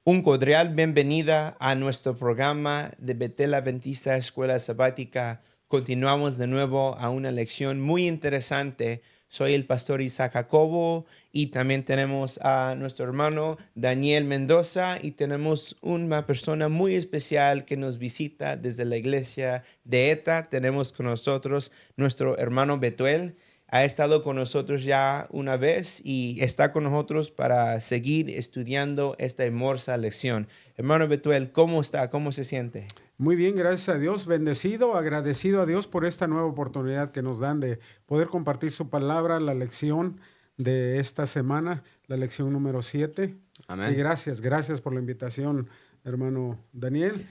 Un cordial bienvenida a nuestro programa de Betel Adventista Escuela Sabática. Continuamos de nuevo a una lección muy interesante. Soy el pastor Isaac Jacobo y también tenemos a nuestro hermano Daniel Mendoza y tenemos una persona muy especial que nos visita desde la iglesia de ETA. Tenemos con nosotros nuestro hermano Betuel. Ha estado con nosotros ya una vez y está con nosotros para seguir estudiando esta hermosa lección. Hermano Betuel, ¿cómo está? ¿Cómo se siente? Muy bien, gracias a Dios, bendecido, agradecido a Dios por esta nueva oportunidad que nos dan de poder compartir su palabra, la lección de esta semana, la lección número 7. Y Amén. gracias por la invitación, hermano Daniel,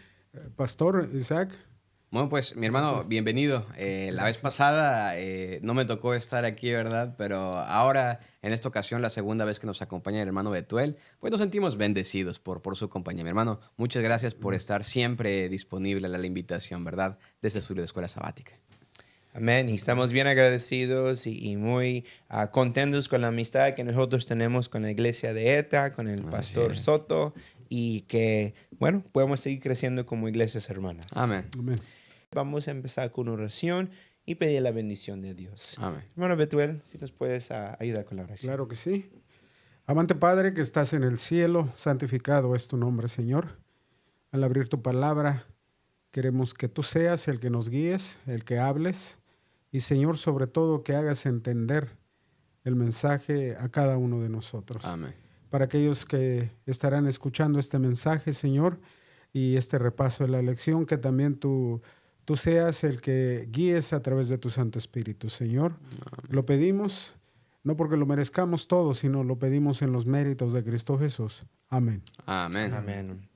pastor Isaac. Bueno, pues mi hermano, Gracias. bienvenido. La vez pasada no me tocó estar aquí, ¿verdad? Pero ahora, en esta ocasión, la segunda vez que nos acompaña el hermano Betuel, pues nos sentimos bendecidos por su compañía. Mi hermano, muchas gracias por estar siempre disponible a la invitación, ¿verdad? Desde su escuela sabática. Amén. Y estamos bien agradecidos y muy contentos con la amistad que nosotros tenemos con la iglesia de ETA, con el Así pastor es. Soto y que, bueno, podemos seguir creciendo como iglesias hermanas. Amén. Amén. Vamos a empezar con una oración y pedir la bendición de Dios. Amén. Hermano Betuel, si nos puedes ayudar con la oración. Claro que sí. Amante Padre que estás en el cielo, santificado es tu nombre, Señor. Al abrir tu palabra, queremos que tú seas el que nos guíes, el que hables y, Señor, sobre todo que hagas entender el mensaje a cada uno de nosotros. Amén. Para aquellos que estarán escuchando este mensaje, Señor, y este repaso de la lección, que también tú seas el que guíes a través de tu Santo Espíritu, Señor. Lo pedimos, no porque lo merezcamos todo, sino lo pedimos en los méritos de Cristo Jesús. Amén. Amén. Amén.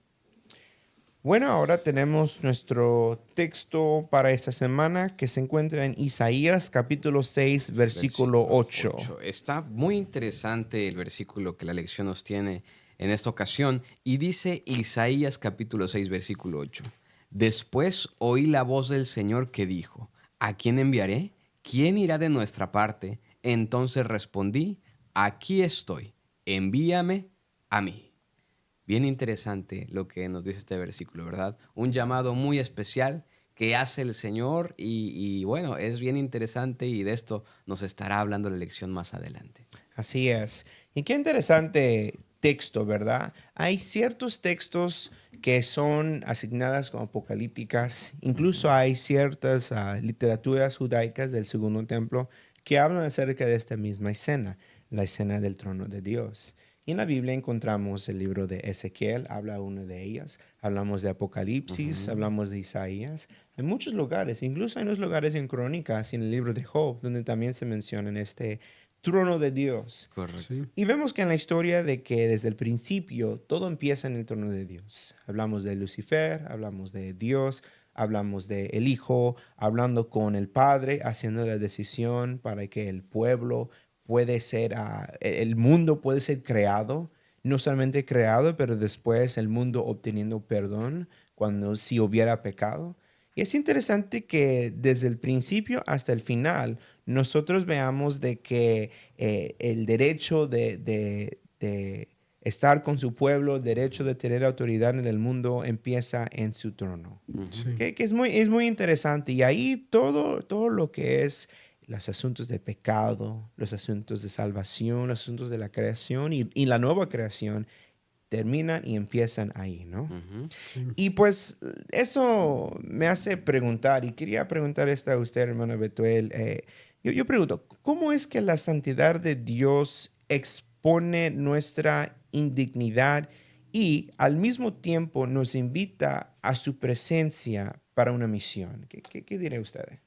Bueno, ahora tenemos nuestro texto para esta semana que se encuentra en Isaías capítulo 6, versículo 8. Está muy interesante el versículo que la lección nos tiene en esta ocasión y dice Isaías capítulo 6, versículo 8. Después oí la voz del Señor que dijo, ¿a quién enviaré? ¿Quién irá de nuestra parte? Entonces respondí, aquí estoy, envíame a mí. Bien interesante lo que nos dice este versículo, ¿verdad? Un llamado muy especial que hace el Señor y bueno, es bien interesante y de esto nos estará hablando la lección más adelante. Así es. Y qué interesante texto, ¿verdad? Hay ciertos textos que son asignadas como apocalípticas. Incluso hay ciertas literaturas judaicas del Segundo Templo que hablan acerca de esta misma escena, la escena del trono de Dios. Y en la Biblia encontramos el libro de Ezequiel, habla una de ellas. Hablamos de Apocalipsis, hablamos de Isaías. Hay muchos lugares, incluso hay unos lugares en Crónicas y en el libro de Job, donde también se menciona este trono de Dios. Correcto. Sí. Y vemos que en la historia de que desde el principio todo empieza en el trono de Dios. Hablamos de Lucifer, hablamos de Dios, hablamos de el Hijo, hablando con el Padre, haciendo la decisión para que el pueblo puede ser, el mundo puede ser creado, no solamente creado, pero después el mundo obteniendo perdón cuando si hubiera pecado. Y es interesante que desde el principio hasta el final nosotros veamos de que el derecho de estar con su pueblo, el derecho de tener autoridad en el mundo empieza en su trono. Sí. Que es muy interesante. Y ahí todo lo que es los asuntos de pecado, los asuntos de salvación, los asuntos de la creación y la nueva creación terminan y empiezan ahí, ¿no? Sí. Y pues eso me hace preguntar, y quería preguntar esto a usted, hermano Betuel. Yo pregunto, ¿cómo es que la santidad de Dios expone nuestra indignidad y al mismo tiempo nos invita a su presencia para una misión? ¿Qué dirá usted?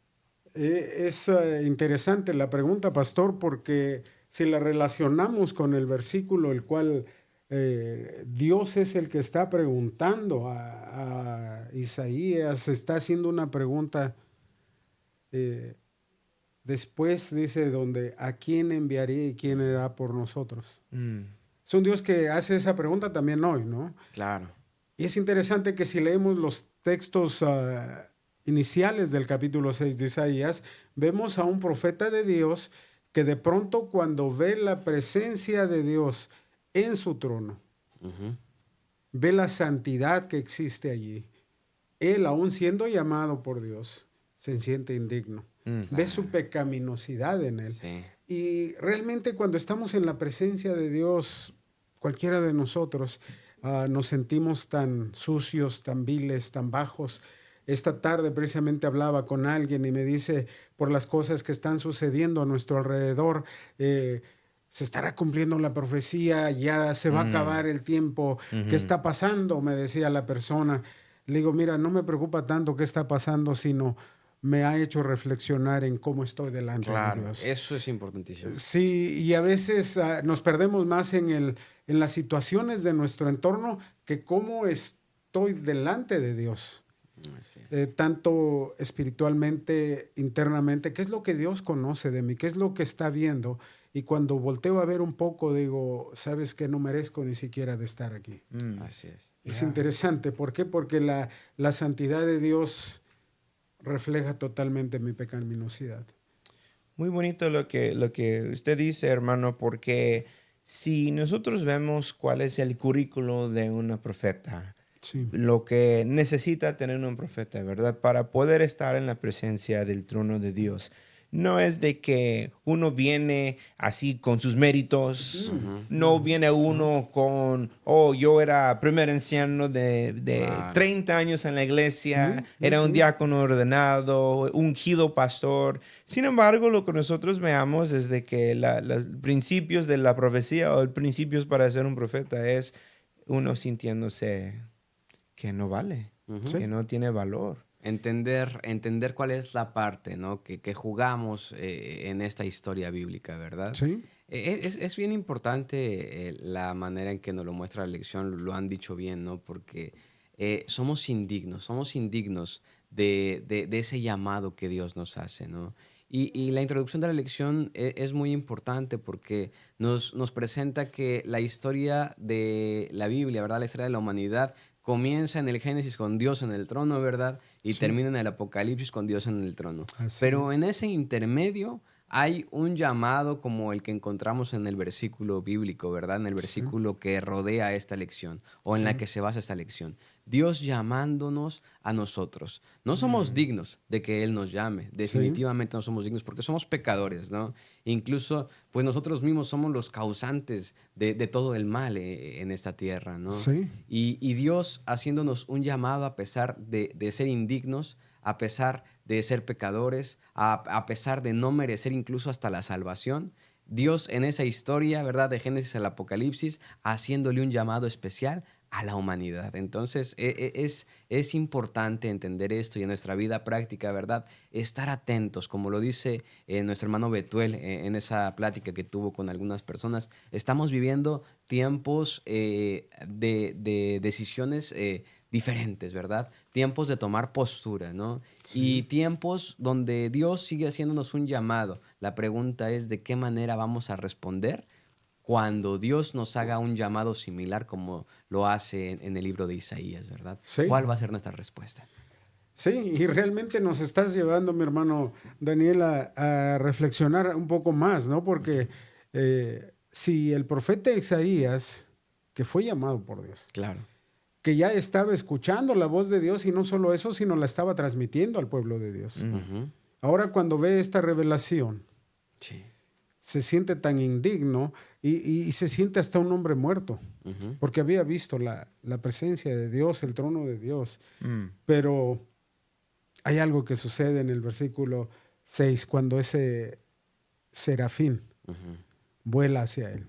Es interesante la pregunta, pastor, porque si la relacionamos con el versículo, el cual Dios es el que está preguntando a Isaías, está haciendo una pregunta, eh, después dice, donde ¿a quién enviaré y quién irá por nosotros? Mm, Es un Dios que hace esa pregunta también hoy, ¿no? Claro. Y es interesante que si leemos los textos iniciales del capítulo 6 de Isaías, vemos a un profeta de Dios que de pronto cuando ve la presencia de Dios en su trono, Ujú. ve la santidad que existe allí. Él, aún siendo llamado por Dios, se siente indigno. Ve su pecaminosidad en él. Sí. Y realmente cuando estamos en la presencia de Dios, cualquiera de nosotros, nos sentimos tan sucios, tan viles, tan bajos. Esta tarde precisamente hablaba con alguien y me dice, por las cosas que están sucediendo a nuestro alrededor, se estará cumpliendo la profecía, ya se va a acabar el tiempo. ¿Qué está pasando? Me decía la persona. Le digo, mira, no me preocupa tanto qué está pasando, sino me ha hecho reflexionar en cómo estoy delante de Dios. Eso es importantísimo. Sí, y a veces nos perdemos más en las situaciones de nuestro entorno que cómo estoy delante de Dios. Tanto espiritualmente, internamente, qué es lo que Dios conoce de mí, qué es lo que está viendo. Y cuando volteo a ver un poco, digo, sabes que no merezco ni siquiera de estar aquí. Así es. Es interesante. ¿Por qué? Porque la santidad de Dios refleja totalmente mi pecaminosidad. Muy bonito lo que usted dice, hermano, porque si nosotros vemos cuál es el currículo de una profeta, Sí. lo que necesita tener un profeta, ¿verdad? Para poder estar en la presencia del trono de Dios. No es de que uno viene así con sus méritos, no viene uno con, yo era primer anciano de Claro. 30 años en la iglesia, era un diácono ordenado, ungido pastor. Sin embargo, lo que nosotros veamos es de que los principios de la profecía o los principios para ser un profeta es uno sintiéndose que no vale, que no tiene valor. Entender cuál es la parte, ¿no? que jugamos en esta historia bíblica, ¿verdad? Sí. Es bien importante la manera en que nos lo muestra la lección, lo han dicho bien, ¿no? Porque somos indignos de ese llamado que Dios nos hace, ¿no? Y la introducción de la lección es muy importante porque nos presenta que la historia de la Biblia, ¿verdad? La historia de la humanidad comienza en el Génesis con Dios en el trono, ¿verdad? Y termina en el Apocalipsis con Dios en el trono. Así Pero es. en ese intermedio hay un llamado como el que encontramos en el versículo bíblico, ¿verdad? En el versículo que rodea esta lección o en la que se basa esta lección. Dios llamándonos a nosotros. No somos dignos de que Él nos llame. Definitivamente no somos dignos porque somos pecadores, ¿no? Incluso, pues nosotros mismos somos los causantes de todo el mal en esta tierra, ¿no? Sí. Y Dios haciéndonos un llamado a pesar de ser indignos, a pesar de ser pecadores, a pesar de no merecer incluso hasta la salvación. Dios en esa historia, ¿verdad? De Génesis al Apocalipsis, haciéndole un llamado especial a la humanidad. Entonces, es importante entender esto y en nuestra vida práctica, ¿verdad? Estar atentos, como lo dice nuestro hermano Betuel en esa plática que tuvo con algunas personas. Estamos viviendo tiempos de decisiones diferentes, ¿verdad? Tiempos de tomar postura, ¿no? Sí. Y tiempos donde Dios sigue haciéndonos un llamado. La pregunta es de qué manera vamos a responder cuando Dios nos haga un llamado similar como lo hace en el libro de Isaías, ¿verdad? Sí. ¿Cuál va a ser nuestra respuesta? Sí, y realmente nos estás llevando, mi hermano Daniel, a reflexionar un poco más, ¿no? Porque si el profeta Isaías, que fue llamado por Dios, Claro. que ya estaba escuchando la voz de Dios y no solo eso, sino la estaba transmitiendo al pueblo de Dios. Ahora cuando ve esta revelación, Sí. se siente tan indigno y se siente hasta un hombre muerto, porque había visto la presencia de Dios, el trono de Dios. Pero hay algo que sucede en el versículo 6, cuando ese serafín vuela hacia él,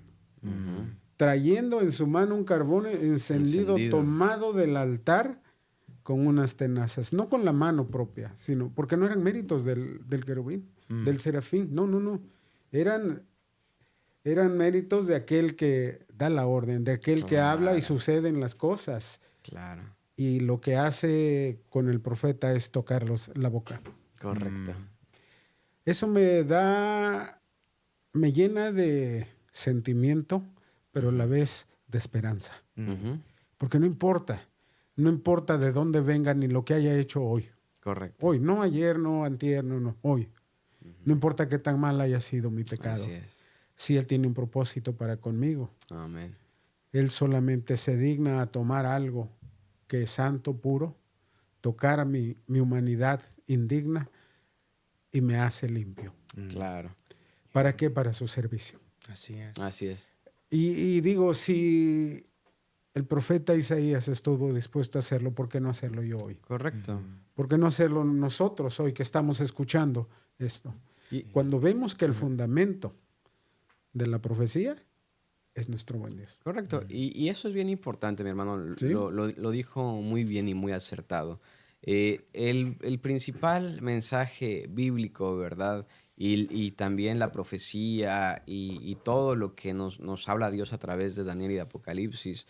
trayendo en su mano un carbón encendido tomado del altar con unas tenazas, no con la mano propia, sino porque no eran méritos del querubín, del serafín, no. Eran méritos de aquel que da la orden, de aquel que habla y suceden las cosas. Claro. Y lo que hace con el profeta es tocarlos la boca. Correcto. Eso me llena de sentimiento, pero a la vez de esperanza. Porque no importa de dónde venga ni lo que haya hecho hoy. Correcto. Hoy, no ayer, no antier, no, hoy. No importa qué tan mal haya sido mi pecado. Así es. Si Él tiene un propósito para conmigo. Amén. Él solamente se digna a tomar algo que es santo, puro, tocar a mi humanidad indigna y me hace limpio. Claro, ¿Para qué? Para su servicio. Así es. así es. Y digo, si el profeta Isaías estuvo dispuesto a hacerlo, ¿por qué no hacerlo yo hoy? Correcto. ¿Por qué no hacerlo nosotros hoy que estamos escuchando esto? Y- Cuando vemos que el fundamento de la profecía es nuestro buen Dios. Correcto. Y eso es bien importante, mi hermano. Sí. Lo dijo muy bien y muy acertado. El principal mensaje bíblico, ¿verdad? Y también la profecía y todo lo que nos habla Dios a través de Daniel y de Apocalipsis,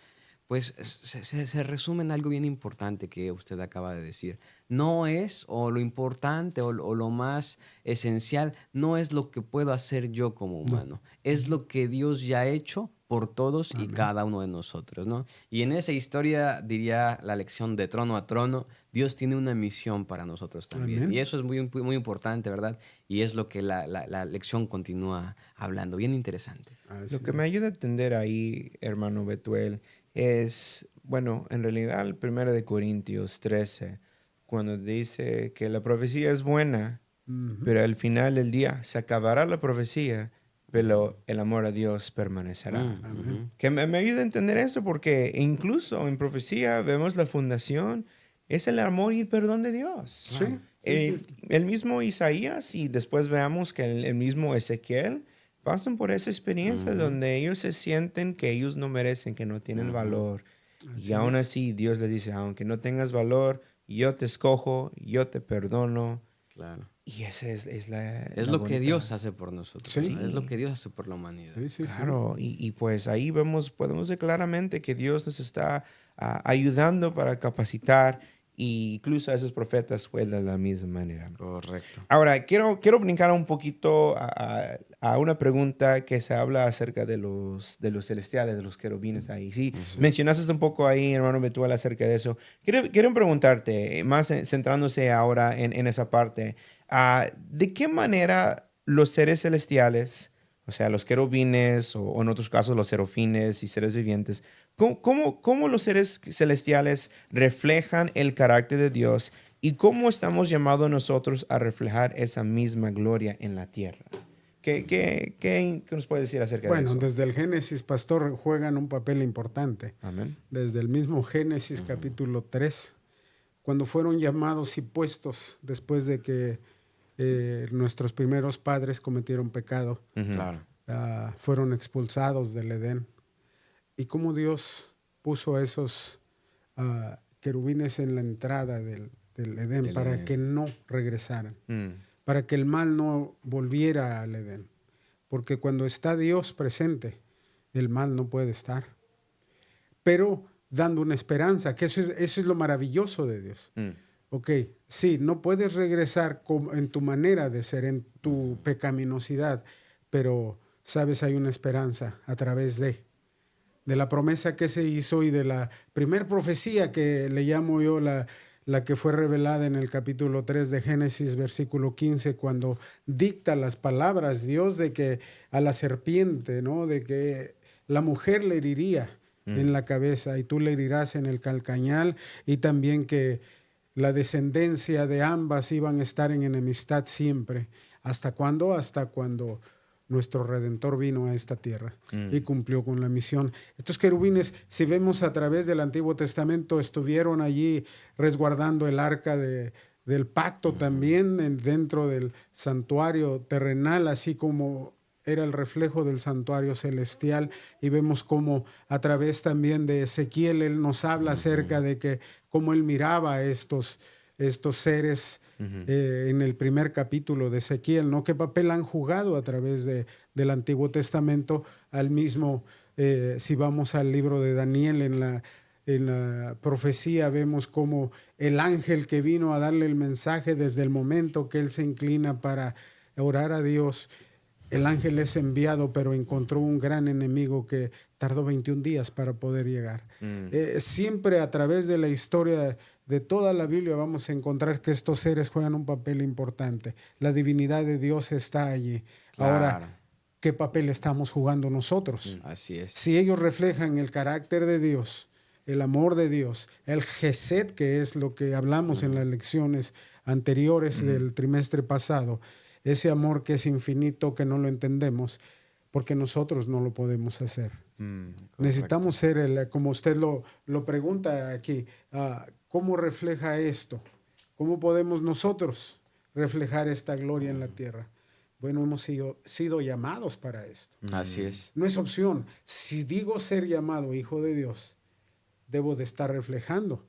pues se resume en algo bien importante que usted acaba de decir. No es, o lo importante, o lo más esencial, no es lo que puedo hacer yo como humano. Es lo que Dios ya ha hecho por todos y cada uno de nosotros, ¿no? Y en esa historia, diría la lección de trono a trono, Dios tiene una misión para nosotros también. Amén. Y eso es muy importante, ¿verdad? Y es lo que la lección continúa hablando. Bien interesante. Lo que me ayuda a entender ahí, hermano Betuel, es, bueno, en realidad el 1 de Corintios 13, cuando dice que la profecía es buena, pero al final del día se acabará la profecía, pero el amor a Dios permanecerá. Que me ayuda a entender eso porque incluso en profecía vemos la fundación, es el amor y el perdón de Dios. Sí, sí, sí. El mismo Isaías y después veamos que el mismo Ezequiel pasan por esa experiencia donde ellos se sienten que ellos no merecen, que no tienen valor. Así Y aún es. así Dios les dice, aunque no tengas valor, yo te escojo, yo te perdono. Claro. Y esa es la Es la lo que bonita- Dios hace por nosotros. Sí. ¿No? Es lo que Dios hace por la humanidad. Sí, sí, sí. Claro, y pues ahí podemos ver claramente que Dios nos está ayudando para capacitar, y incluso a esos profetas fue de la misma manera. Correcto. Ahora, quiero brincar un poquito a una pregunta que se habla acerca de los celestiales, de los querubines ahí. Sí, mencionaste un poco ahí, hermano Betuel, acerca de eso. Quiero preguntarte, más centrándose ahora en esa parte, ¿de qué manera los seres celestiales, o sea, los querubines o en otros casos los serafines y seres vivientes, cómo los seres celestiales reflejan el carácter de Dios y cómo estamos llamados nosotros a reflejar esa misma gloria en la tierra? ¿Qué nos puede decir acerca de Bueno, eso? desde el Génesis, pastor, juegan un papel importante. Amén. Desde el mismo Génesis capítulo 3, cuando fueron llamados y puestos después de que nuestros primeros padres cometieron pecado, Claro. fueron expulsados del Edén. Y cómo Dios puso a esos querubines en la entrada del Edén Del para Edén. que no regresaran, Mm. para que el mal no volviera al Edén. Porque cuando está Dios presente, el mal no puede estar. Pero dando una esperanza, que eso es lo maravilloso de Dios. Mm. Ok, sí, no puedes regresar en tu manera de ser, en tu pecaminosidad, pero, sabes, hay una esperanza a través de la promesa que se hizo y de la primer profecía que le llamo yo la que fue revelada en el capítulo 3 de Génesis, versículo 15, cuando dicta las palabras Dios de que a la serpiente, ¿no? De que la mujer le heriría en la cabeza y tú le herirás en el calcañal, y también que la descendencia de ambas iban a estar en enemistad siempre. ¿Hasta cuándo? Hasta cuando nuestro Redentor vino a esta tierra y cumplió con la misión. Estos querubines, si vemos a través del Antiguo Testamento, estuvieron allí resguardando el arca del pacto también dentro del santuario terrenal, así como era el reflejo del santuario celestial. Y vemos cómo a través también de Ezequiel, él nos habla acerca de que cómo él miraba a estos seres en el primer capítulo de Ezequiel, ¿no? ¿Qué papel han jugado a través del Antiguo Testamento? Al mismo, si vamos al libro de Daniel, en la profecía vemos cómo el ángel que vino a darle el mensaje desde el momento que él se inclina para orar a Dios, el ángel es enviado, pero encontró un gran enemigo que tardó 21 días para poder llegar. Siempre a través de la historia de toda la Biblia vamos a encontrar que estos seres juegan un papel importante. La divinidad de Dios está allí. Claro. Ahora, ¿qué papel estamos jugando nosotros? Así es. Si ellos reflejan el carácter de Dios, el amor de Dios, el Gesed, que es lo que hablamos en las lecciones anteriores del trimestre pasado, ese amor que es infinito, que no lo entendemos, porque nosotros no lo podemos hacer. Necesitamos ser, como usted lo pregunta aquí, ¿cómo refleja esto? ¿Cómo podemos nosotros reflejar esta gloria en la tierra? Bueno, hemos sido llamados para esto. Así es. No es opción. Si digo ser llamado hijo de Dios, debo de estar reflejando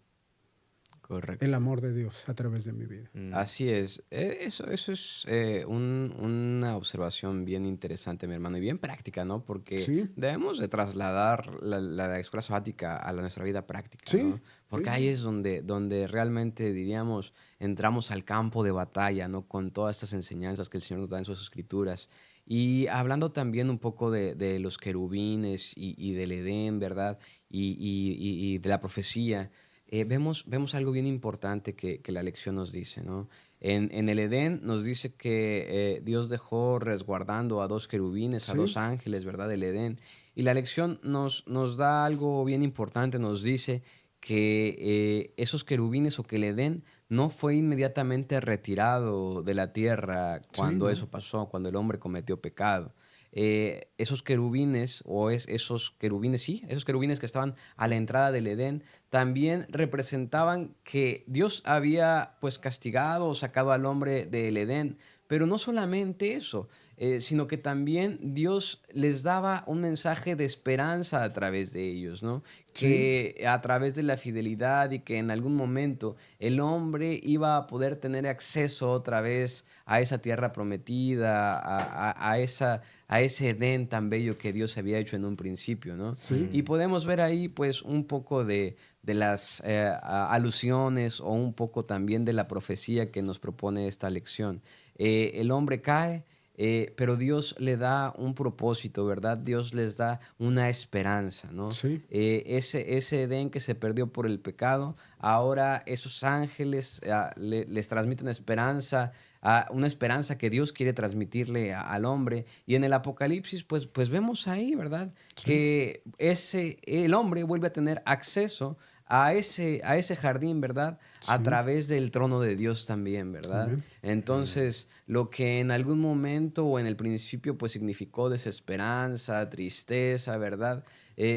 Correcto. el amor de Dios a través de mi vida. Así es. Eso es una observación bien interesante, mi hermano, y bien práctica, ¿no? Porque Sí. debemos de trasladar la escuela sabática a nuestra vida práctica, Sí, ¿no? Porque sí. ahí es donde realmente, diríamos, entramos al campo de batalla, ¿no? Con todas estas enseñanzas que el Señor nos da en sus escrituras. Y hablando también un poco de los querubines y del Edén, ¿verdad? Y de la profecía. Vemos algo bien importante que la lección nos dice, ¿no? En el Edén nos dice que Dios dejó resguardando a dos querubines, a Sí. dos ángeles, ¿verdad? Del Edén. Y la lección nos da algo bien importante, nos dice que esos querubines o que el Edén no fue inmediatamente retirado de la tierra Sí, cuando ¿no? eso pasó, cuando el hombre cometió pecado. Esos querubines, esos querubines, sí, esos querubines que estaban a la entrada del Edén, también representaban que Dios había pues castigado o sacado al hombre del Edén, pero no solamente eso, sino que también Dios les daba un mensaje de esperanza a través de ellos, ¿no? Sí. Que a través de la fidelidad y que en algún momento el hombre iba a poder tener acceso otra vez a esa tierra prometida, a ese Edén tan bello que Dios había hecho en un principio, ¿no? Sí. Y podemos ver ahí pues un poco de las alusiones o un poco también de la profecía que nos propone esta lección. El hombre cae, pero Dios le da un propósito, ¿verdad? Dios les da una esperanza, ¿no? Sí. Ese Edén que se perdió por el pecado, ahora esos ángeles les transmiten esperanza, una esperanza que Dios quiere transmitirle al hombre. Y en el Apocalipsis, pues vemos ahí, ¿verdad? Sí. Que el hombre vuelve a tener acceso a ese jardín, ¿verdad? A Sí. través del trono de Dios también, ¿verdad? Amén. Entonces, lo que en algún momento o en el principio pues significó desesperanza, tristeza, ¿verdad?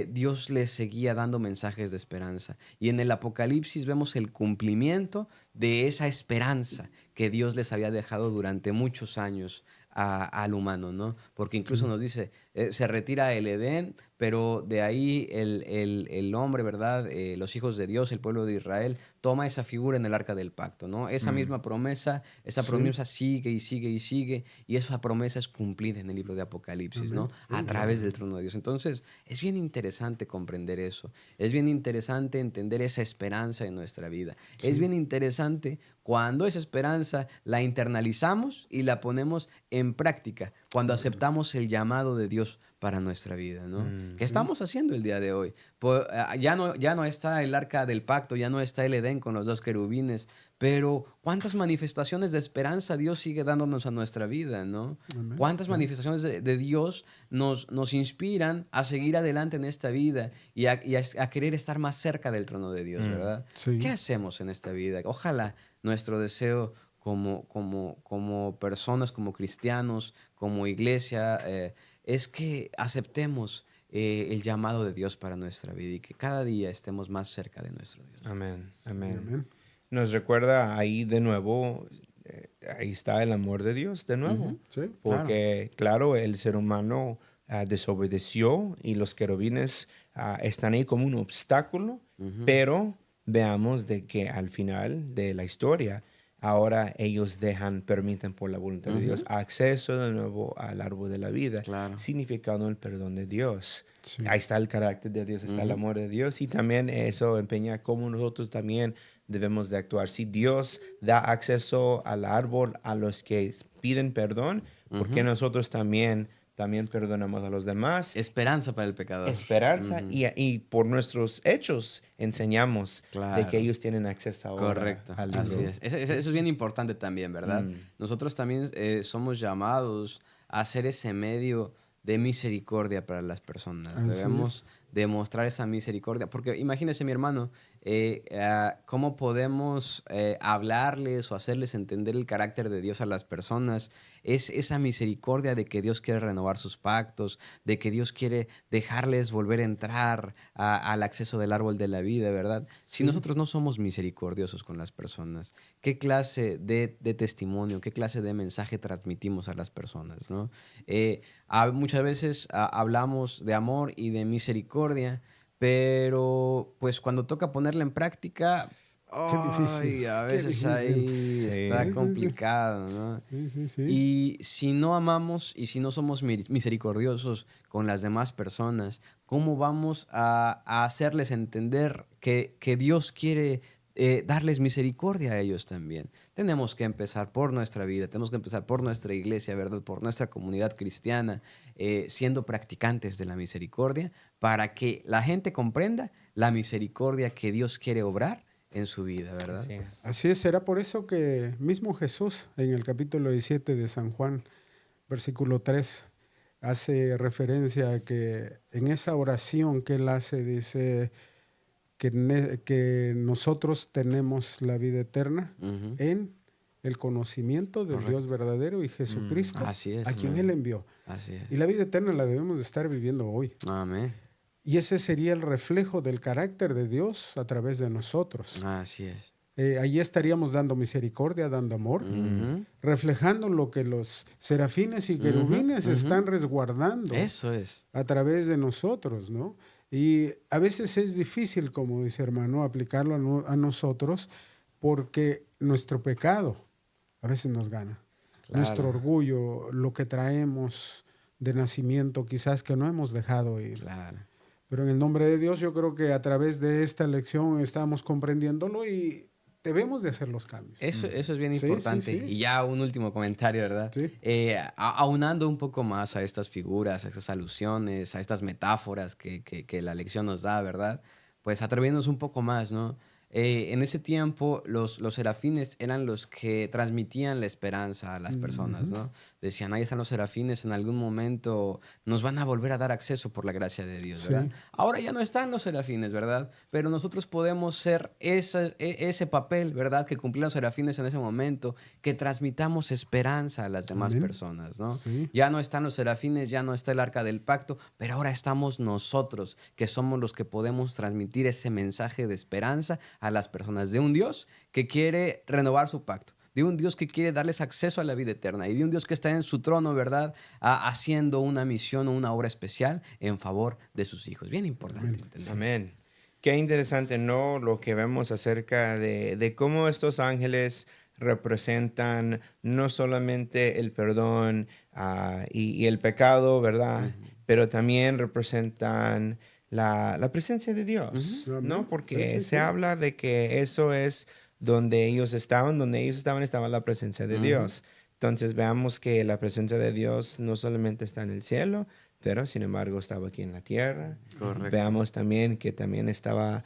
Dios les seguía dando mensajes de esperanza. Y en el Apocalipsis vemos el cumplimiento de esa esperanza que Dios les había dejado durante muchos años al humano, ¿no? Porque incluso Sí. nos dice, se retira el Edén, pero de ahí el hombre, ¿verdad? Los hijos de Dios, el pueblo de Israel, toma esa figura en el arca del pacto, ¿no? Esa misma promesa, esa Sí. promesa sigue y sigue y sigue, y esa promesa es cumplida en el libro de Apocalipsis, Amén. ¿no? Sí. A través del trono de Dios. Entonces, es bien interesante comprender eso. Es bien interesante entender esa esperanza en nuestra vida. Sí. Es bien interesante cuando esa esperanza la internalizamos y la ponemos en práctica, cuando aceptamos el llamado de Dios para nuestra vida, ¿no? ¿Qué Sí. estamos haciendo el día de hoy? Ya no está el arca del pacto, ya no está el Edén con los dos querubines, pero ¿cuántas manifestaciones de esperanza Dios sigue dándonos a nuestra vida, ¿no? Amén. ¿Cuántas Sí. manifestaciones de Dios nos inspiran a seguir adelante en esta vida y a querer estar más cerca del trono de Dios, ¿verdad? Sí. ¿Qué hacemos en esta vida? Ojalá nuestro deseo como personas, como cristianos, como iglesia, es que aceptemos el llamado de Dios para nuestra vida y que cada día estemos más cerca de nuestro Dios. Amén, amén. Amén. Nos recuerda ahí de nuevo, ahí está el amor de Dios de nuevo. Ujú. Sí. Porque, claro, el ser humano desobedeció y los querubines están ahí como un obstáculo, pero veamos de que al final de la historia, ahora ellos permiten por la voluntad de Dios acceso de nuevo al árbol de la vida, Claro. significando el perdón de Dios. Sí. Ahí está el carácter de Dios, está el amor de Dios y también eso empeña cómo nosotros también debemos de actuar. Si Dios da acceso al árbol a los que piden perdón, ¿por qué nosotros también perdonamos a los demás? Esperanza para el pecador. Esperanza y por nuestros hechos enseñamos de Claro. que ellos tienen acceso ahora Correcto, al libro. así es. Eso es bien importante también, ¿verdad? Nosotros también somos llamados a ser ese medio de misericordia para las personas. Así Debemos demostrar esa misericordia. Porque imagínese, mi hermano, cómo podemos hablarles o hacerles entender el carácter de Dios a las personas. Es esa misericordia de que Dios quiere renovar sus pactos, de que Dios quiere dejarles volver a entrar al acceso del árbol de la vida, ¿verdad? Si nosotros no somos misericordiosos con las personas, ¿qué clase de testimonio, qué clase de mensaje transmitimos a las personas, ¿no? Muchas veces hablamos de amor y de misericordia, pero pues cuando toca ponerla en práctica, Qué difícil. ay, a Qué veces difícil. ahí Sí. está Sí, sí, sí. complicado, ¿no? Sí, sí, sí. Y si no amamos y si no somos misericordiosos con las demás personas, ¿cómo vamos a hacerles entender que Dios quiere darles misericordia a ellos también? Tenemos que empezar por nuestra vida, tenemos que empezar por nuestra iglesia, ¿verdad? Por nuestra comunidad cristiana, siendo practicantes de la misericordia, para que la gente comprenda la misericordia que Dios quiere obrar en su vida, ¿verdad? Así es. Así es, será por eso que mismo Jesús en el capítulo 17 de San Juan, versículo 3, hace referencia a que en esa oración que él hace, dice que nosotros tenemos la vida eterna Ujú. en el conocimiento del Correcto. Dios verdadero y Jesucristo, Así es, a quien hermano. Él envió. Así es. Y la vida eterna la debemos de estar viviendo hoy. Amén. Y ese sería el reflejo del carácter de Dios a través de nosotros. Así es. Allí estaríamos dando misericordia, dando amor, Ujú. reflejando lo que los serafines y querubines Ujú, ujú. están resguardando Eso es. a través de nosotros, ¿no? Y a veces es difícil, como dice hermano, aplicarlo a nosotros porque nuestro pecado a veces nos gana. Claro. Nuestro orgullo, lo que traemos de nacimiento, quizás que no hemos dejado ir. Claro. Pero en el nombre de Dios yo creo que a través de esta lección estamos comprendiéndolo y debemos de hacer los cambios. Eso es bien Sí, sí, importante. sí. Y ya un último comentario, ¿verdad? Sí. Aunando un poco más a estas figuras, a estas alusiones, a estas metáforas que la lección nos da, ¿verdad? Pues atreviéndonos un poco más, ¿no? En ese tiempo los serafines eran los que transmitían la esperanza a las personas, ¿no? Decían, ahí están los serafines, en algún momento nos van a volver a dar acceso por la gracia de Dios, Sí. ¿verdad? Ahora ya no están los serafines, ¿verdad? Pero nosotros podemos ser ese papel, ¿verdad? Que cumplían los serafines en ese momento, que transmitamos esperanza a las demás Amén. personas, ¿no? Sí. Ya no están los serafines, ya no está el arca del pacto, pero ahora estamos nosotros, que somos los que podemos transmitir ese mensaje de esperanza a las personas, de un Dios que quiere renovar su pacto, de un Dios que quiere darles acceso a la vida eterna y de un Dios que está en su trono, ¿verdad? Haciendo una misión o una obra especial en favor de sus hijos. Bien importante. ¿Entendés? Amén. Qué interesante, ¿no? Lo que vemos acerca de cómo estos ángeles representan no solamente el perdón y el pecado, ¿verdad? Pero también representan la presencia de Dios, Ujú. ¿no? Amén. Porque Sí, sí, se sí. habla de que eso es donde ellos estaban estaba la presencia de Ujú. Dios. Entonces veamos que la presencia de Dios no solamente está en el cielo, pero sin embargo estaba aquí en la tierra. Correcto. Veamos también que también estaba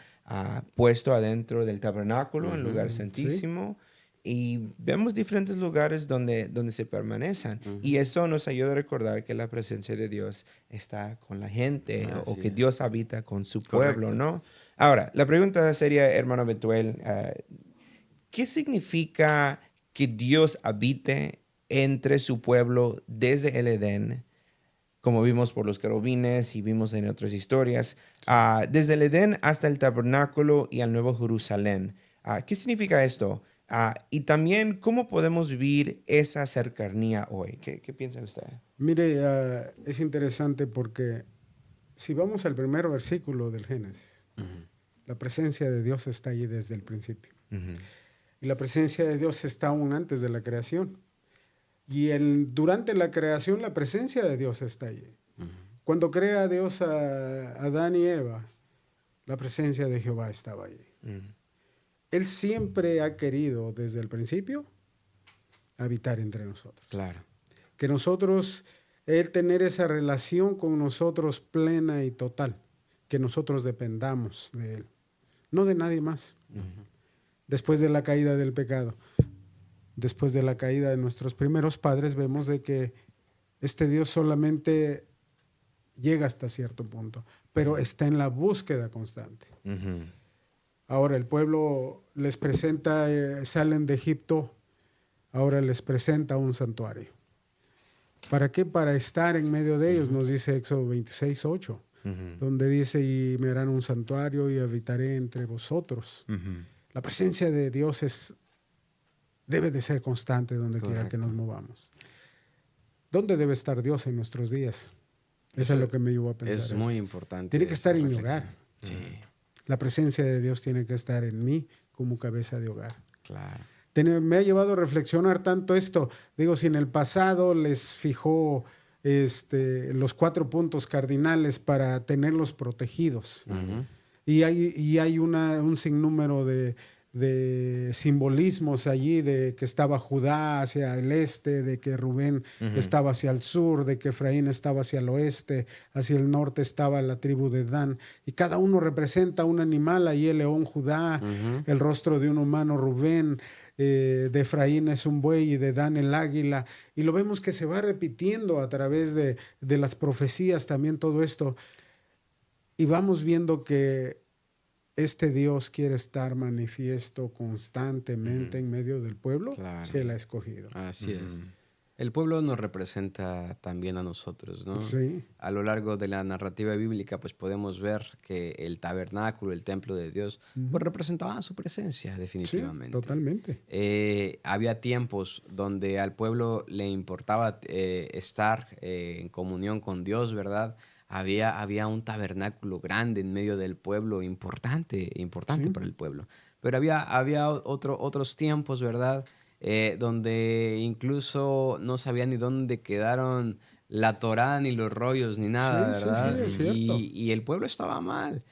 puesto adentro del tabernáculo, el lugar Sí. santísimo. Y vemos diferentes lugares donde se permanecen. Y eso nos ayuda a recordar que la presencia de Dios está con la gente o Así que es. Dios habita con su pueblo, Correcto. ¿no? Ahora, la pregunta sería, hermano Betuel, ¿qué significa que Dios habite entre su pueblo desde el Edén? Como vimos por los querubines y vimos en otras historias, desde el Edén hasta el tabernáculo y al Nuevo Jerusalén. ¿Qué significa esto? Y también, ¿cómo podemos vivir esa cercanía hoy? ¿Qué piensa usted? Mire, es interesante porque si vamos al primer versículo del Génesis, la presencia de Dios está allí desde el principio. Ujú. Y la presencia de Dios está aún antes de la creación. Y durante la creación la presencia de Dios está allí. Cuando crea Dios a Adán y Eva, la presencia de Jehová estaba allí. Mm. Él siempre ha querido desde el principio habitar entre nosotros. Claro. Que nosotros, Él tener esa relación con nosotros plena y total, que nosotros dependamos de Él, no de nadie más. Después de la caída del pecado, después de la caída de nuestros primeros padres, vemos de que este Dios solamente llega hasta cierto punto, pero está en la búsqueda constante. Ujú. Ahora el pueblo les presenta, salen de Egipto, ahora les presenta un santuario. ¿Para qué? Para estar en medio de ellos, nos dice Éxodo 26:8, donde dice, y me harán un santuario y habitaré entre vosotros. La presencia de Dios debe de ser constante donde quiera que nos movamos. ¿Dónde debe estar Dios en nuestros días? Eso es lo que me llevó a pensar. Es muy importante. Tiene que estar en mi reflexión. hogar. Sí, La presencia de Dios tiene que estar en mí como cabeza de hogar. claro. Me ha llevado a reflexionar tanto esto. Digo, si en el pasado les fijó los 4 puntos cardinales para tenerlos protegidos, y hay un sinnúmero de simbolismos allí, de que estaba Judá hacia el este, de que Rubén estaba hacia el sur, de que Efraín estaba hacia el oeste, hacia el norte estaba la tribu de Dan, y cada uno representa un animal. Ahí el león Judá, el rostro de un humano Rubén, de Efraín es un buey y de Dan el águila, y lo vemos que se va repitiendo a través de las profecías también todo esto, y vamos viendo que este Dios quiere estar manifiesto constantemente en medio del pueblo que Él ha escogido. Así es. El pueblo nos representa también a nosotros, ¿no? Sí. A lo largo de la narrativa bíblica, pues podemos ver que el tabernáculo, el templo de Dios, pues representaba su presencia, definitivamente. Sí, totalmente. Había tiempos donde al pueblo le importaba estar en comunión con Dios, ¿verdad? Había un tabernáculo grande en medio del pueblo, importante Sí. para el pueblo. Pero había otros tiempos, ¿verdad? Donde incluso no sabían ni dónde quedaron la Torá, ni los rollos, ni nada, Sí, ¿verdad? es cierto. Y el pueblo estaba mal.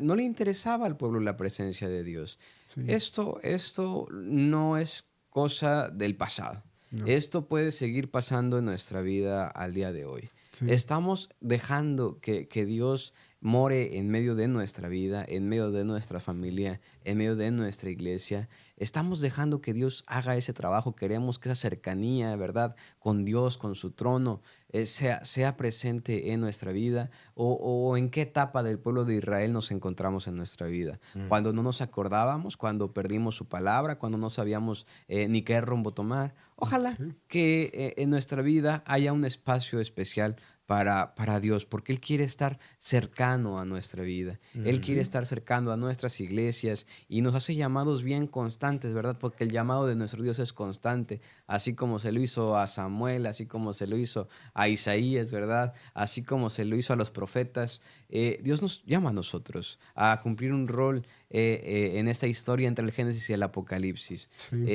No le interesaba al pueblo la presencia de Dios. Sí. Esto no es cosa del pasado. No. Esto puede seguir pasando en nuestra vida al día de hoy. Sí. Estamos dejando que Dios more en medio de nuestra vida, en medio de nuestra familia, en medio de nuestra iglesia. Estamos dejando que Dios haga ese trabajo. Queremos que esa cercanía, ¿verdad?, con Dios, con su trono, sea presente en nuestra vida. O en qué etapa del pueblo de Israel nos encontramos en nuestra vida. Cuando no nos acordábamos, cuando perdimos su palabra, cuando no sabíamos ni qué rumbo tomar. Ojalá que en nuestra vida haya un espacio especial para Dios, porque Él quiere estar cercano a nuestra vida. Él quiere estar cercano a nuestras iglesias y nos hace llamados bien constantes, ¿verdad? Porque el llamado de nuestro Dios es constante, así como se lo hizo a Samuel, así como se lo hizo a Isaías, ¿verdad? Así como se lo hizo a los profetas. Dios nos llama a nosotros a cumplir un rol en esta historia entre el Génesis y el Apocalipsis. Sí.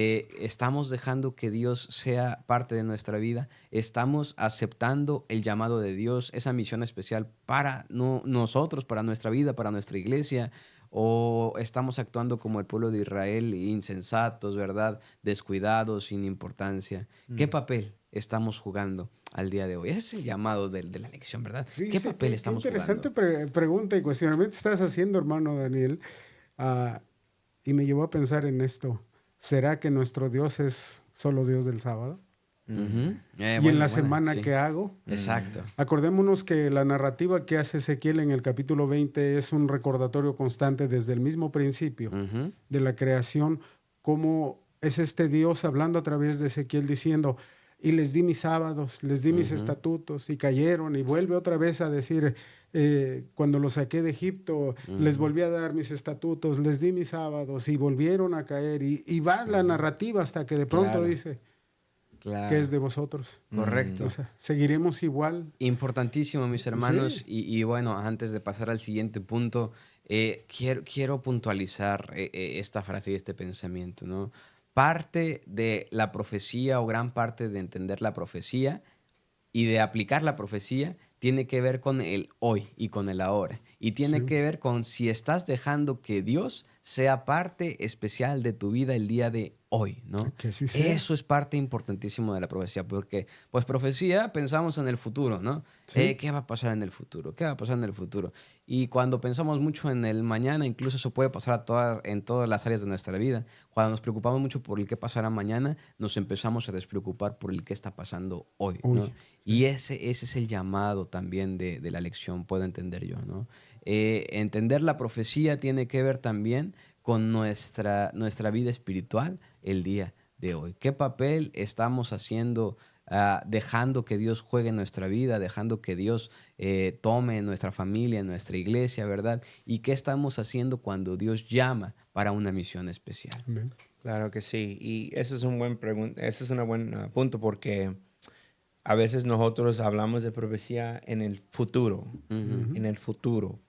Estamos dejando que Dios sea parte de nuestra vida, estamos aceptando el llamado de Dios, esa misión especial para nosotros, para nuestra vida, para nuestra iglesia, o estamos actuando como el pueblo de Israel, insensatos, ¿verdad? Descuidados, sin importancia. ¿Qué papel estamos jugando al día de hoy? Ese es el llamado de la lección, ¿verdad? ¿Qué Fíjese, papel estamos qué interesante jugando? pregunta y cuestionamiento estás haciendo, hermano Daniel. Y me llevó a pensar en esto. ¿Será que nuestro Dios es solo Dios del sábado? Ujú. Y en la semana sí. que hago. Exacto. Acordémonos que la narrativa que hace Ezequiel en el capítulo 20 es un recordatorio constante desde el mismo principio Ujú. de la creación, cómo es este Dios hablando a través de Ezequiel diciendo, y les di mis sábados, les di mis estatutos, y cayeron, y vuelve otra vez a decir, cuando los saqué de Egipto, les volví a dar mis estatutos, les di mis sábados, y volvieron a caer, y va la narrativa hasta que de pronto Claro. dice, Claro. ¿qué es de vosotros? Correcto. O sea, seguiremos igual. Importantísimo, mis hermanos. Sí. Y bueno, antes de pasar al siguiente punto, quiero puntualizar esta frase y este pensamiento, ¿no? Parte de la profecía o gran parte de entender la profecía y de aplicar la profecía tiene que ver con el hoy y con el ahora. Y tiene Sí. que ver con si estás dejando que Dios sea parte especial de tu vida el día de hoy, ¿no? Que así sea. Eso es parte importantísimo de la profecía, porque pues profecía pensamos en el futuro, ¿no? Sí. ¿Qué va a pasar en el futuro? ¿Qué va a pasar en el futuro? Y cuando pensamos mucho en el mañana, incluso eso puede pasar en todas las áreas de nuestra vida. Cuando nos preocupamos mucho por el qué pasará mañana, nos empezamos a despreocupar por el qué está pasando hoy, Uy, ¿no? Y ese es el llamado también de la lección, puedo entender yo, ¿no? Entender la profecía tiene que ver también con nuestra vida espiritual el día de hoy. ¿Qué papel estamos haciendo, dejando que Dios juegue en nuestra vida, dejando que Dios tome en nuestra familia, en nuestra iglesia, ¿verdad? ¿Y qué estamos haciendo cuando Dios llama para una misión especial? Amén. Claro que sí. Y ese es un ese es un buen punto porque a veces nosotros hablamos de profecía en el futuro, en el futuro,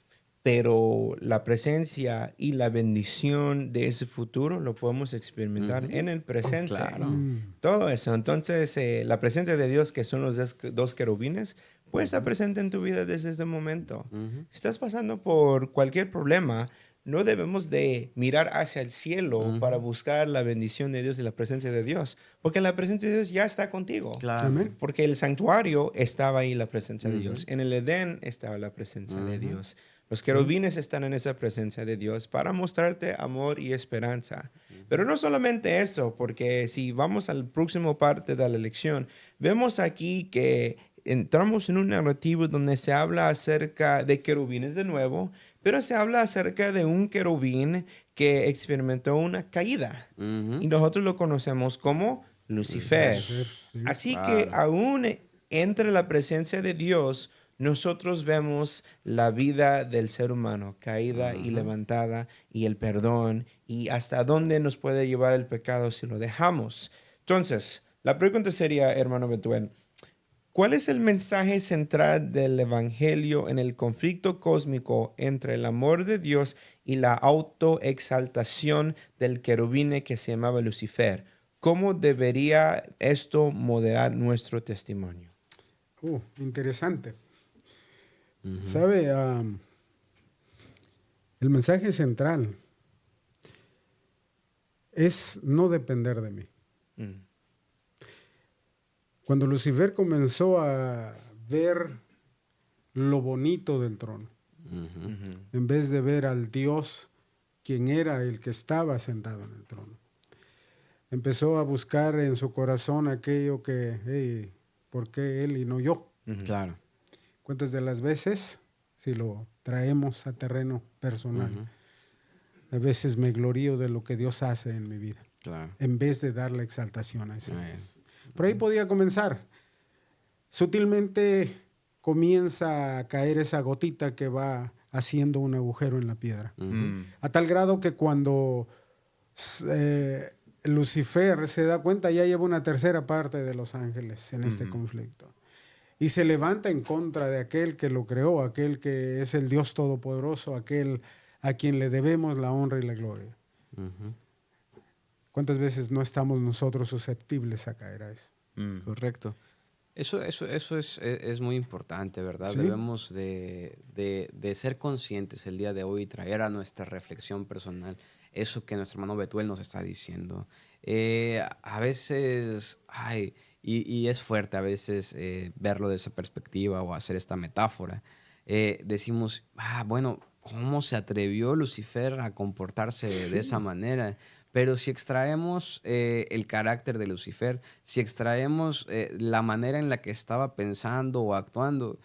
pero la presencia y la bendición de ese futuro lo podemos experimentar en el presente. Claro. Todo eso. Entonces, la presencia de Dios, que son los dos querubines, pues está presente en tu vida desde este momento. Si estás pasando por cualquier problema, no debemos de mirar hacia el cielo para buscar la bendición de Dios y la presencia de Dios, porque la presencia de Dios ya está contigo. Claro. Amén. Porque el santuario estaba ahí la presencia de Dios. En el Edén estaba la presencia de Dios. Los querubines están en esa presencia de Dios para mostrarte amor y esperanza. Pero no solamente eso, porque si vamos al próximo parte de la lección, vemos aquí que entramos en un narrativo donde se habla acerca de querubines de nuevo, pero se habla acerca de un querubín que experimentó una caída. Y nosotros lo conocemos como Lucifer. Así que aún entre la presencia de Dios, nosotros vemos la vida del ser humano caída y levantada y el perdón y hasta dónde nos puede llevar el pecado si lo dejamos. Entonces, la pregunta sería, hermano Betuel, ¿cuál es el mensaje central del Evangelio en el conflicto cósmico entre el amor de Dios y la autoexaltación del querubín que se llamaba Lucifer? ¿Cómo debería esto moderar nuestro testimonio? Interesante. ¿Sabe? El mensaje central es no depender de mí. Cuando Lucifer comenzó a ver lo bonito del trono, en vez de ver al Dios, quien era el que estaba sentado en el trono, empezó a buscar en su corazón aquello que, hey, ¿por qué él y no yo? Claro. ¿Cuántas de las veces, si lo traemos a terreno personal, a veces me glorío de lo que Dios hace en mi vida, Claro. en vez de dar la exaltación a ese Dios? Por ahí podía comenzar. Sutilmente comienza a caer esa gotita que va haciendo un agujero en la piedra. A tal grado que cuando Lucifer se da cuenta, ya lleva una tercera parte de los ángeles en este conflicto. Y se levanta en contra de aquel que lo creó, aquel que es el Dios Todopoderoso, aquel a quien le debemos la honra y la gloria. ¿Cuántas veces no estamos nosotros susceptibles a caer a eso? Correcto. Eso es muy importante, ¿verdad? Sí. Debemos de ser conscientes el día de hoy y traer a nuestra reflexión personal eso que nuestro hermano Betuel nos está diciendo. A veces, y es fuerte a veces verlo de esa perspectiva o hacer esta metáfora. Decimos, bueno, ¿cómo se atrevió Lucifer a comportarse de esa manera? Pero si extraemos el carácter de Lucifer, si extraemos la manera en la que estaba pensando o actuando,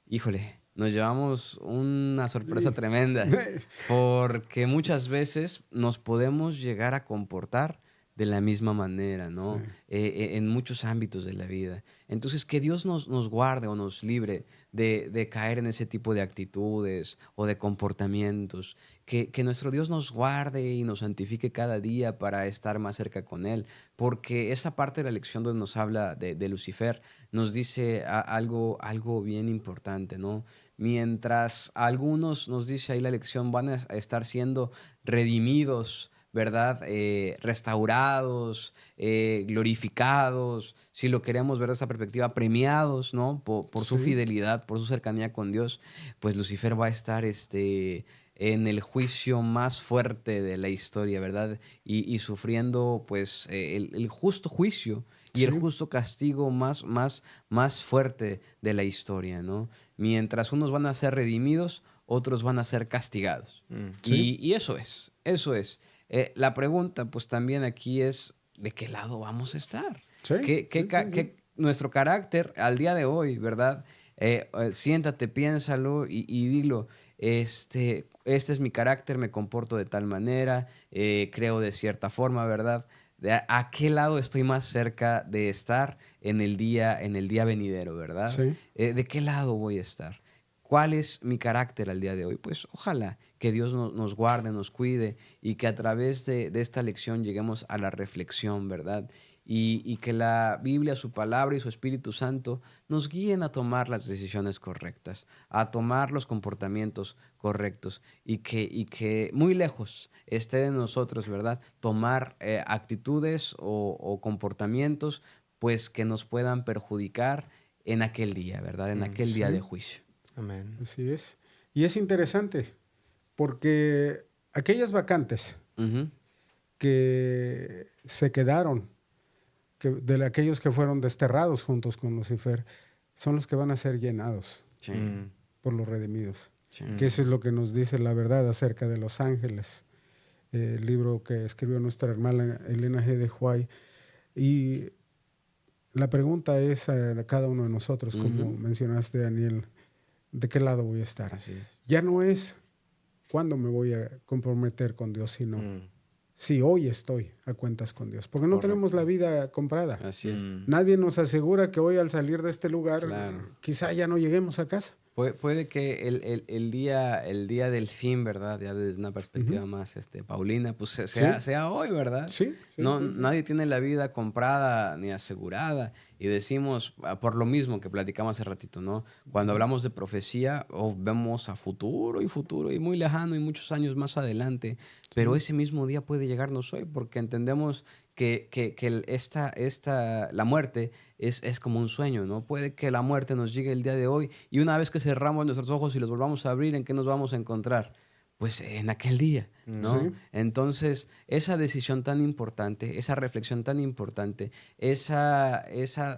híjole, nos llevamos una sorpresa tremenda, porque muchas veces nos podemos llegar a comportar de la misma manera, ¿no? Sí. En muchos ámbitos de la vida. Entonces, que Dios nos guarde o nos libre de caer en ese tipo de actitudes o de comportamientos. Que nuestro Dios nos guarde y nos santifique cada día para estar más cerca con Él. Porque esa parte de la lección donde nos habla de Lucifer nos dice algo bien importante, ¿no? Mientras algunos, nos dice ahí la lección, van a estar siendo redimidos, ¿verdad? Restaurados, glorificados, si lo queremos ver de esa perspectiva, premiados, ¿no? Por su fidelidad, por su cercanía con Dios, pues Lucifer va a estar en el juicio más fuerte de la historia, ¿verdad? Y sufriendo pues el justo juicio y el Sí. justo castigo más fuerte de la historia, ¿no? Mientras unos van a ser redimidos, otros van a ser castigados. Sí. Y eso es, eso es. La pregunta pues también aquí es, ¿de qué lado vamos a estar? Sí, sí, sí, sí. ¿Qué nuestro carácter al día de hoy, ¿verdad? Siéntate, piénsalo y dilo. Este es mi carácter, me comporto de tal manera, creo de cierta forma, ¿verdad? ¿A qué lado estoy más cerca de estar en el día venidero, ¿verdad? Sí. ¿De qué lado voy a estar? ¿Cuál es mi carácter al día de hoy? Pues ojalá que Dios nos guarde, nos cuide y que a través de esta lección lleguemos a la reflexión, ¿verdad? Y que la Biblia, su palabra y su Espíritu Santo nos guíen a tomar las decisiones correctas, a tomar los comportamientos correctos y que muy lejos esté de nosotros, ¿verdad? Tomar actitudes o comportamientos pues que nos puedan perjudicar en aquel día, ¿verdad? En aquel día de Sí. juicio. Amén. Así es. Y es interesante porque aquellas vacantes Ujú. que se quedaron, aquellos que fueron desterrados juntos con Lucifer, son los que van a ser llenados Sí, por los redimidos. sí. Que eso es lo que nos dice la verdad acerca de los ángeles, el libro que escribió nuestra hermana Elena G. de White. Y la pregunta es a cada uno de nosotros, como Ujú. mencionaste, Daniel, ¿de qué lado voy a estar? Así es. Ya no es cuándo me voy a comprometer con Dios, sino Mm. si hoy estoy a cuentas con Dios. Porque no tenemos la vida comprada. Así es. Nadie nos asegura que hoy al salir de este lugar, Claro. quizá ya no lleguemos a casa. Puede que el día del fin, ¿verdad? Ya desde una perspectiva más Paulina, pues Sí. sea hoy, ¿verdad? Sí, sí, No, sí, sí. nadie tiene la vida comprada ni asegurada. Y decimos, por lo mismo que platicamos hace ratito, ¿no? Cuando hablamos de profecía, vemos a futuro y muy lejano y muchos años más adelante. Pero ese mismo día puede llegarnos hoy porque entendemos la muerte es como un sueño, ¿no? Puede que la muerte nos llegue el día de hoy y una vez que cerramos nuestros ojos y los volvamos a abrir, ¿en qué nos vamos a encontrar? Pues en aquel día, ¿no? Sí. Entonces, esa decisión tan importante, esa reflexión tan importante,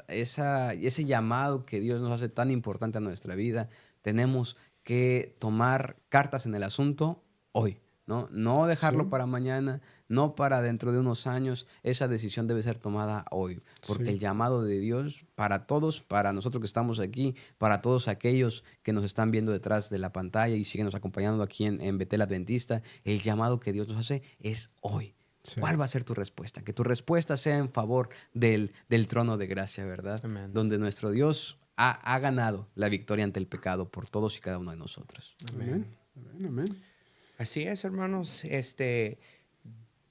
ese llamado que Dios nos hace tan importante a nuestra vida, tenemos que tomar cartas en el asunto hoy, ¿no? No dejarlo Sí. para mañana, no para dentro de unos años. Esa decisión debe ser tomada hoy, porque Sí. el llamado de Dios para todos, para nosotros que estamos aquí, para todos aquellos que nos están viendo detrás de la pantalla y siguen nos acompañando aquí en Betel Adventista, el llamado que Dios nos hace es hoy. Sí. ¿Cuál va a ser tu respuesta? Que tu respuesta sea en favor del trono de gracia, ¿verdad? Amén. Donde nuestro Dios ha ganado la victoria ante el pecado por todos y cada uno de nosotros. Amén. Amén. Amén. Así es, hermanos.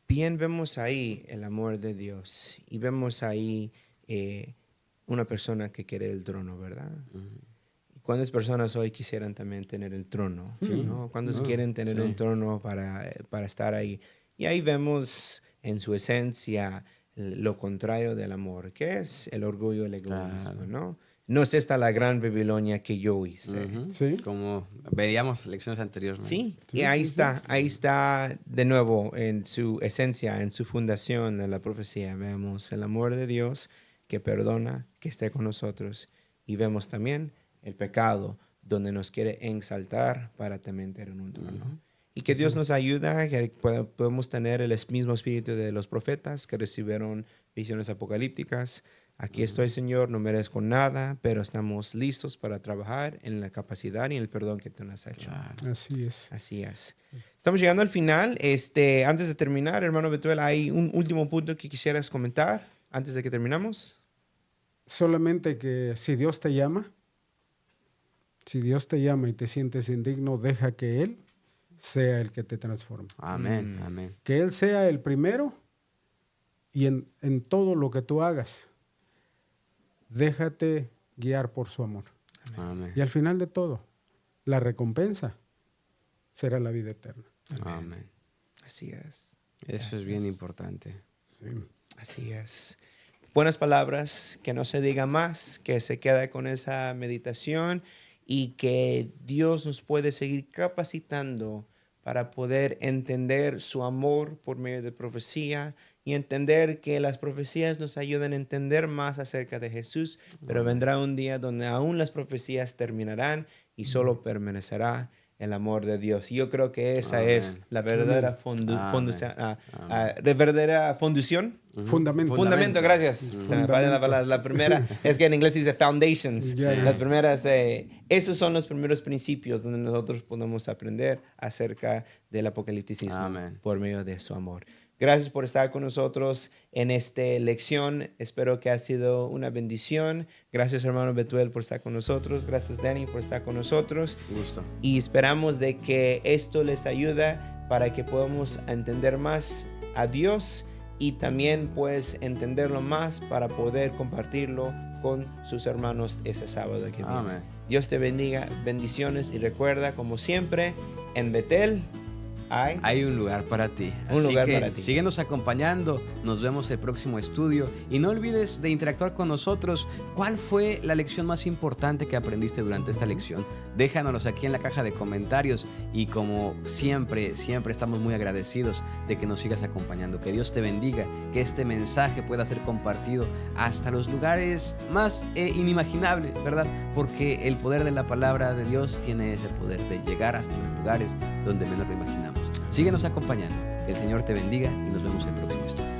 Bien vemos ahí el amor de Dios y vemos ahí una persona que quiere el trono, ¿verdad? ¿Y cuántas personas hoy quisieran también tener el trono? ¿No? ¿Cuántos quieren tener sí. un trono para estar ahí? Y ahí vemos en su esencia lo contrario del amor, que es el orgullo y el egoísmo, Claro. ¿no? No es esta la gran Babilonia que yo hice. Ujú. Sí. Como veíamos lecciones anteriores. ¿no? Sí, Sí, y ahí sí, está de nuevo en su esencia, en su fundación de la profecía. Vemos el amor de Dios que perdona, que esté con nosotros. Y vemos también el pecado donde nos quiere exaltar para también tener un trono. Y que Dios nos ayuda, que podemos tener el mismo espíritu de los profetas que recibieron visiones apocalípticas. Aquí estoy, Señor, no merezco nada, pero estamos listos para trabajar en la capacidad y el perdón que tú nos has hecho. Claro. Así es. Así es. Estamos llegando al final. Antes de terminar, hermano Betuel, ¿hay un último punto que quisieras comentar antes de que terminamos? Solamente que si Dios te llama y te sientes indigno, deja que Él sea el que te transforme. Amén, amén. Que Él sea el primero y en todo lo que tú hagas, déjate guiar por su amor. Amén. Y al final de todo, la recompensa será la vida eterna. Amén. Así es. Eso es bien importante. Sí. Así es. Buenas palabras, que no se diga más, que se quede con esa meditación y que Dios nos puede seguir capacitando para poder entender su amor por medio de profecía y entender que las profecías nos ayudan a entender más acerca de Jesús, pero vendrá un día donde aún las profecías terminarán y solo permanecerá el amor de Dios. Yo creo que esa es la verdadera verdadera fundación. Fundamento, gracias. Se me falla la palabra. La primera es que en inglés dice foundations. Las primeras, esos son los primeros principios donde nosotros podemos aprender acerca del apocalipticismo por medio de su amor. Gracias por estar con nosotros en esta lección. Espero que ha sido una bendición. Gracias, hermano Betuel, por estar con nosotros. Gracias, Danny, por estar con nosotros. Gusto. Y esperamos de que esto les ayuda para que podamos entender más a Dios y también pues entenderlo más para poder compartirlo con sus hermanos ese sábado que viene. Dios te bendiga, bendiciones y recuerda, como siempre, en Betel hay un lugar para ti. Un lugar para ti. Síguenos acompañando. Nos vemos el próximo estudio. Y no olvides de interactuar con nosotros. ¿Cuál fue la lección más importante que aprendiste durante esta lección? Déjanos aquí en la caja de comentarios. Y como siempre estamos muy agradecidos de que nos sigas acompañando. Que Dios te bendiga. Que este mensaje pueda ser compartido hasta los lugares más inimaginables, ¿verdad? Porque el poder de la palabra de Dios tiene ese poder de llegar hasta los lugares donde menos lo imaginamos. Síguenos acompañando. El Señor te bendiga y nos vemos el próximo estudio.